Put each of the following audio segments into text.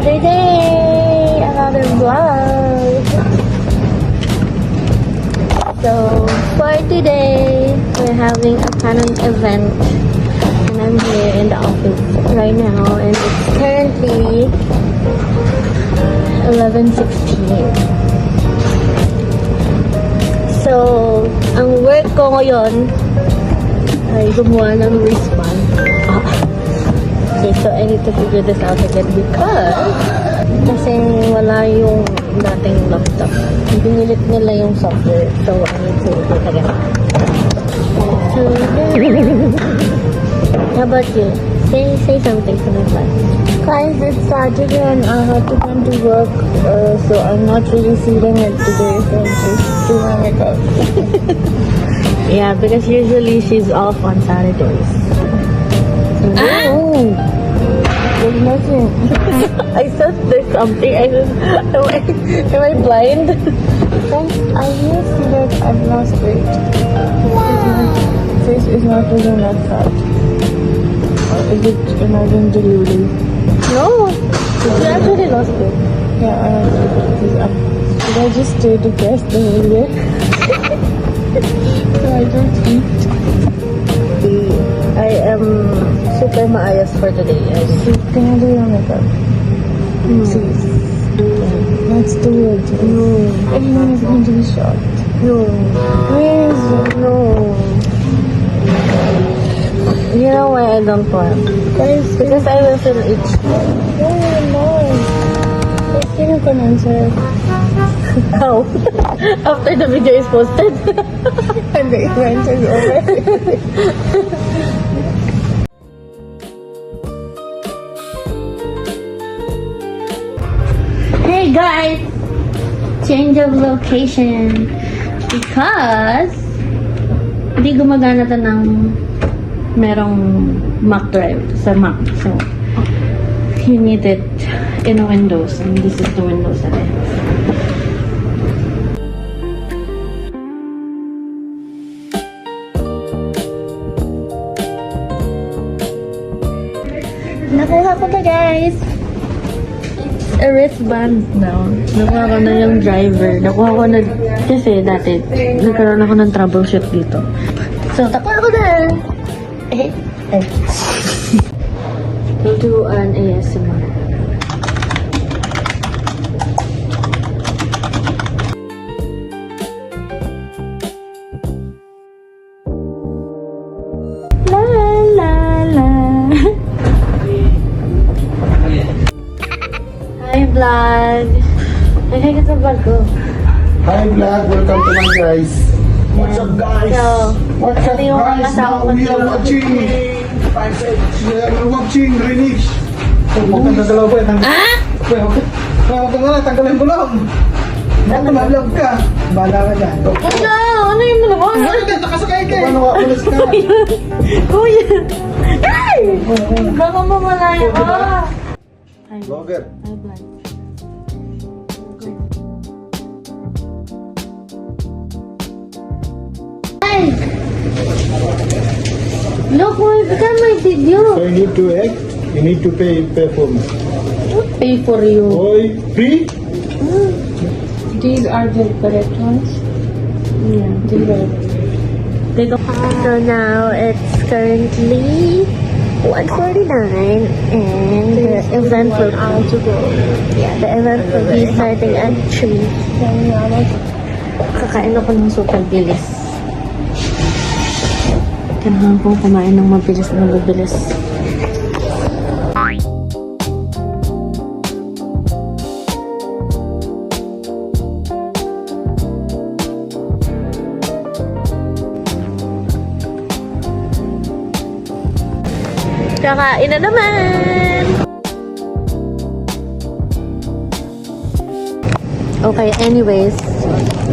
Another day, another vlog. So for today, we're having a canon event, and I'm here in the office right now, and it's currently 11:16. So ang work ko ngayon ay gumawa ng wristband. Okay, so I need to figure this out again because kasi wala yung dating laptop. Binilit nila yung software. So I need to do it again. So, how about you? Say something to my class. Guys, it's Saturday and I have to come to work, so I'm not really feeling it today, so I'm just doing my makeup. Yeah, because usually she's off on Saturdays. No, there's nothing. I said there's something. I said, am I blind? Guys, I really feel like I've lost weight. My face is not really that fat. Or is it imagine deluded? No, you actually lost it. Yeah, I have to because did I just stay depressed the whole day? So I don't eat. I am super maayos for today. So can I do your makeup? Please. Let's do it. No, Everyone is going to be shocked. no, Please. no. You know why I don't want? Guys, Because I will feel itchy. no. Sino can answer? How? After the video is posted? And the event is over. Hey guys! Change of location. Because hindi gumagana to ng merong Mac drive sa Mac. So, you need it in Windows. And this is the Windows that I have. Nakuha ko na guys! A wristband now. Nakuha ko na yung driver. Nakuha ko na, kasi dati, nagkaroon ako ng troubleshoot dito. So, nakuha ko na! We'll do an ASMR. La la la. Hi vlog. Ay, ka sa vlog ko. Hi vlog, welcome to my guys. What's up guys? So, What's up ito yung guys? kasama ko Now we are watching. We are watching Renix. Huwag kang gagalaw po. Huwag kang nga, tanggalin mo lang. Huwag kang vlog ka. Bahala ka dyan. Ano? Ano yung naman? Nakasakay ka. Ano ka? Ulis ka. Kuya! Ay! Baka mamalayo ka. Hi, Vlogger. hi vlog. Hi! Look, why become my video? So you need to act. You need to pay for me. Pay for you. Boy, free? These are the correct ones. Yeah, they don't. So now it's currently 1:49 and the event will To go. the event will be starting at 3. Kakain ako ng super bilis. Kailangan kong kumain ng mabilis na mabilis. Kakain na naman! Okay, anyways,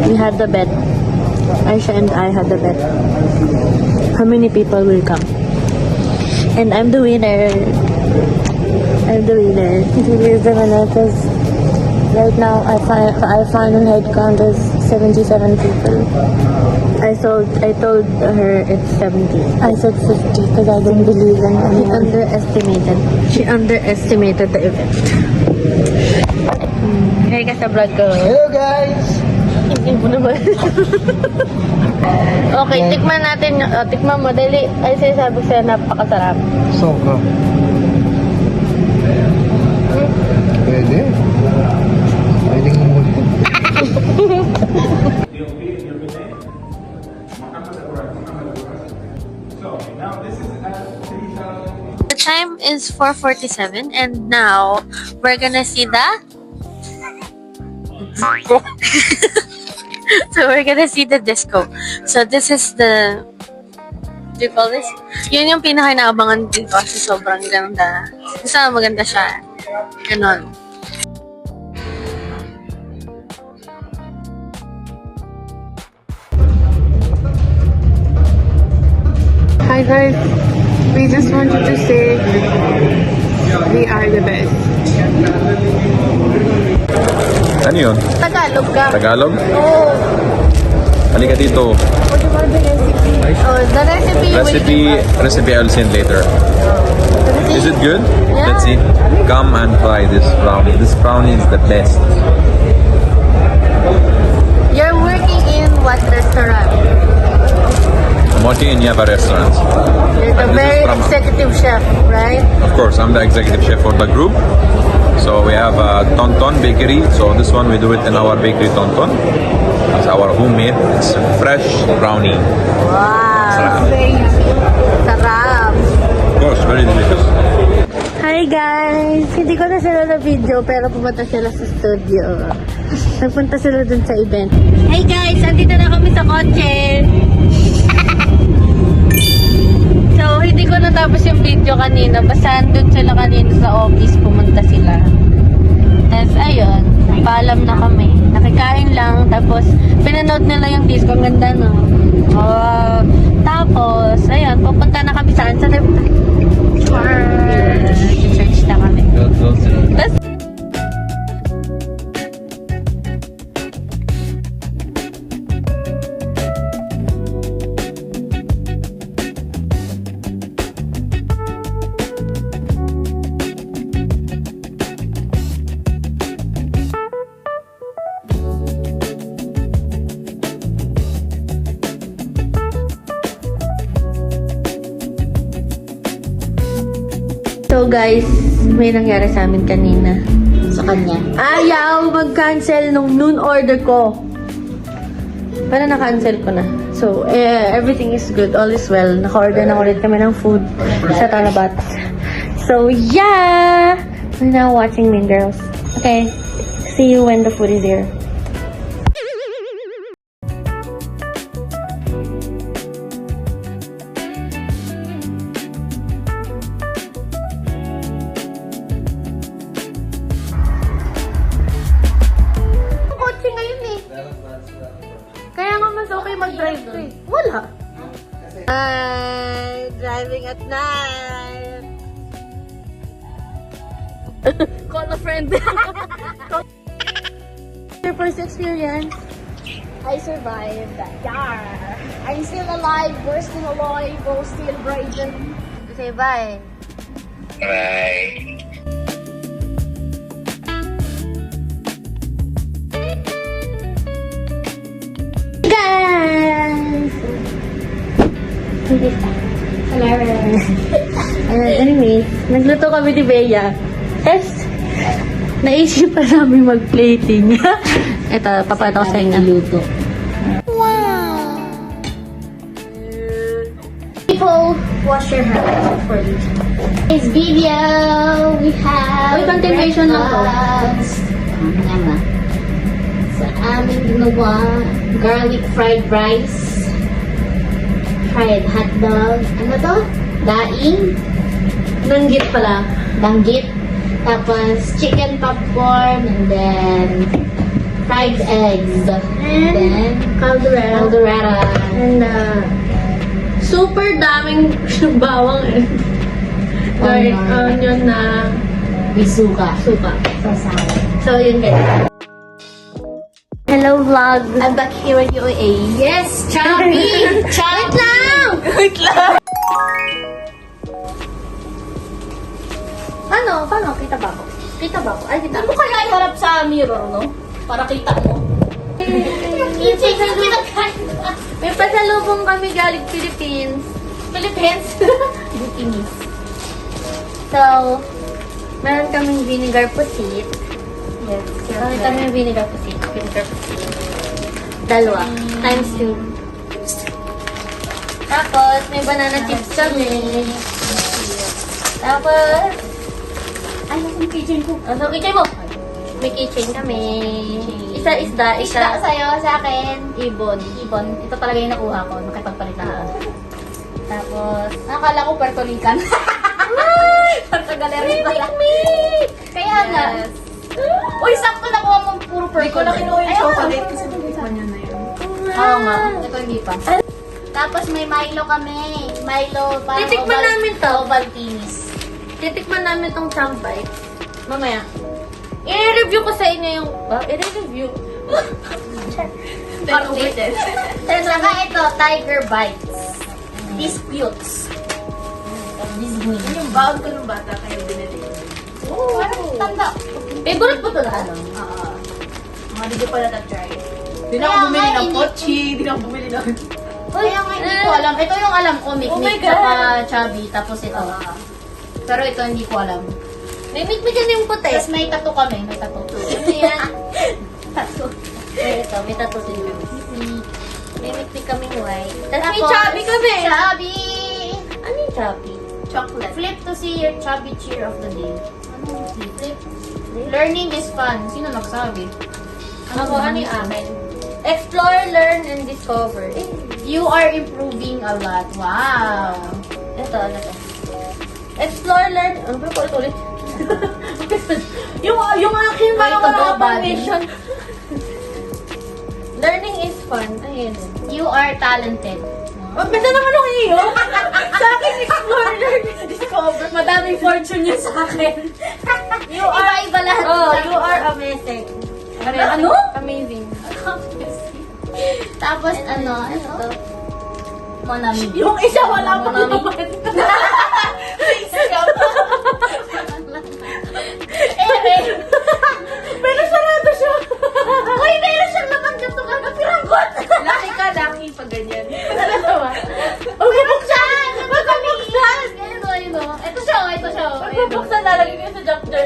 we had the bet. Aisha and I had the bet. How many people will come? And I'm the winner. I'm the winner. Here's the winner because right now I final head count is 77 people. I told her it's 70. I said 50 because I don't believe in anyone. She underestimated the event. Hey ka sa vlog ko. Hello guys! Hindi mo naman. Okay, tikman natin. Tikman mo. Dali. Ay, sinasabi ko sa'yo, napakasarap. Sobra. Pwede. Pwedeng multi. The time is 4:47 and now we're gonna see the so we're gonna see the disco. So this is the, do you call this? Yun yung pinaka-inaabangan dito kasi sobrang ganda. Isa maganda siya. Ganon. Hi guys, we just wanted to say we are the best. Ano yun? Tagalog ka. Tagalog? Oh. Halika dito. What about the recipe? Oh, the recipe. Recipe I'll send later. Is it good? Yeah. Let's see. Come and try this brownie. This brownie is the best. You're working in what restaurant? I'm working in Yaba restaurant. You're the And this is very from- executive chef, right? Of course, I'm the executive chef for the group. So we have Tonton Bakery. So this one we do it in our bakery Tonton. It's our homemade. It's a fresh brownie. Wow. Sarap. Of course, very delicious. Hi guys! Hindi ko na sila na video pero pumunta sila sa studio. Nagpunta sila dun sa event. Hey guys! Andito na kami sa kotse! So, hindi ko natapos yung video kanina. Basta andun sila kanina sa office. Pumunta sila. Tapos, ayun. Paalam na kami. Nakikain lang. Tapos, pinanood nila yung disco. Ang ganda, no? Tapos, ayun. Pupunta na kami saan? Sa search na kami. Tapos, so guys, may nangyari sa amin kanina. Sa kanya. Ayaw mag-cancel nung noon order ko. Pero na-cancel ko na. So, everything is good. All is well. Naka-order na ulit kami ng food sa Talabat. So, yeah! We're now watching Mean Girls. Okay. See you when the food is here. Kotse ngayon eh. Kaya nga mas okay mag-drive ko eh. Wala. Driving at night. Call a friend. Your first experience? I survived. Yar! I'm still alive. We're still alive. We're still breathing. Say bye. Guys! Hello. Anyways, nagluto kami ni Bea. Yes! Naisipan namin mag-plating. Ito, papakita ko sa inyo. Luto. People, wash your hands for this. This video, we have Uy, continuation lang to. breakfast. Tama. Sa aming ginawa, garlic fried rice, fried hotdog, ano to? Daing, Nanggit pala. danggit, tapos chicken popcorn, and then fried eggs, and then caldereta. And, super daming bawang eh. Garlic, onion na Bisuka. suka. Sasawa. So, yun guys. Hello, vlog. I'm back here with UAE. Yes, Chubby! Chubby! Wait lang! Paano? Kita ba ako? Kita ba ako? Ay, kita. Hindi mo kaya iharap sa mirror, no? Para kita mo. Kitchen na pinagkain. May pasalubong kami galing Philippines. Philippines. Bikinis. So, meron kaming vinegar pusit. Yes. Meron kaming vinegar pusit. Dalawa. Times 2. Tapos, may banana chips kami. Tapos, Ay, nasa yung kitchen ko. so kitchen mo. May kitchen kami. Isa isda, Isda isa sa'yo, sa akin. ibon. Ibon. Ito talaga yung nakuha ko. Nakipagpalit na ako. Tapos, Nakakala ko Puerto Rican. Puerto Gallery pala. Kaya nga. yes. Uy, sakto nakuha mo puro purple. Hindi ko na kinuha yung chocolate kasi nabisa niya na yun. Oo nga. Ito hindi pa. Tapos may Milo kami. Milo parang Titikman namin to. Ovaltinis. Titikman namin tong champay. Mamaya. I-review ko sa inyo yung... i-review. Ulitin. Saka ito, Tiger Bites. Disputes. Disney. Yung bag ko nung bata kayo binili. Oo, parang tanda. Favorite ko to lahat. Oo. Hindi ko pa na-try. Hindi na Kaya ako bumili nga, ng hindi- pochi. Hindi na ako bumili ng... Kaya nga hindi ko alam. Ito yung alam ko, Oh my Mikmik, God. saka Chubby, tapos ito. Pero ito hindi ko alam. May mikmik yan yung puti. Tapos may tattoo kami, may tattoo. Ano yan? Tattoo. May tattoo din kami. May mikmik kaming white. Tapos may chubby kami. Chubby! Ano yung chubby? Chocolate. Flip to see your chubby cheer of the day. Ano yung flip? Learning is fun. Sino nagsabi? Ako, ano yung akin? Explore, learn, and discover. You are improving a lot. Wow! Ito, ano to? Explore, learn... Ano ba ko ulit? yung akin Way to go, buddy. mission. Learning is fun. Ayun. You are talented. Maganda naman ang iyo. Sa akin, explore, learn, and discover. Madaming fortune yun sa akin. You are... Iba-iba lahat. Oh, you are amazing. Ano? Amazing. Tapos ano? Ito? Monami. Yung isa wala pa Monami. naman. Pero sarado siya. Uy, meron siyang natanggap to kagapiranggot. Laki ka, laki pag ganyan. Nalatawa. Magbuksan! Magbuksan! Ganyan o, yun o. Ito siya o, ito siya o. Ayun, o. Pagbubuksan, lalagay ko sa junk jar.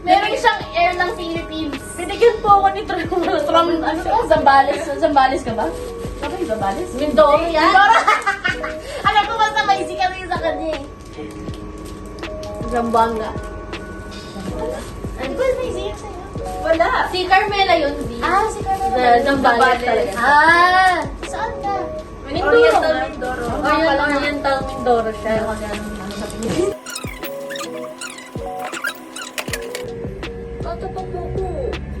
Meron siyang air ng Philippines. Binigyan po ako ni From, ano to? Zambales? Zambales ka ba? Ano yung Zambales? Mindoro yan. Alam ko basta may sikat yung sa kanya eh. Zamboanga. Ano ba may sikat sa'yo? Wala. Si Carmela yun, di. Si Carmela. Sa Zambales talaga. Saan ka? Oriental Mindoro. Oriental Mindoro siya. Tatapag mo ko.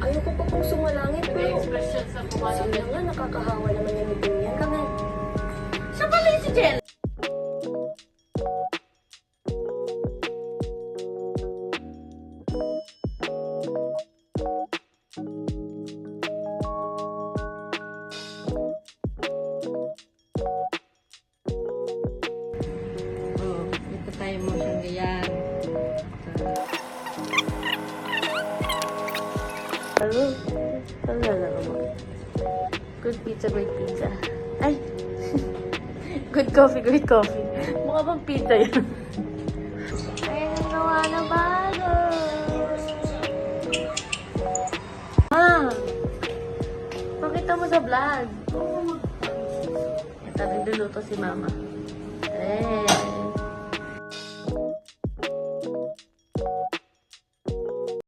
Ayoko pa pong sumalangit pero sila nga nakakahawa naman yung ibig niya. Kami. Siya pala yung si Jel. Ito tayo mo siyang gayan. Hello? Good pizza, great pizza. Ay! Good coffee, great coffee. Mukha bang pizza yan? Ayun ang gawa na bago. Pakita mo sa vlog. Ito, nagluluto si mama.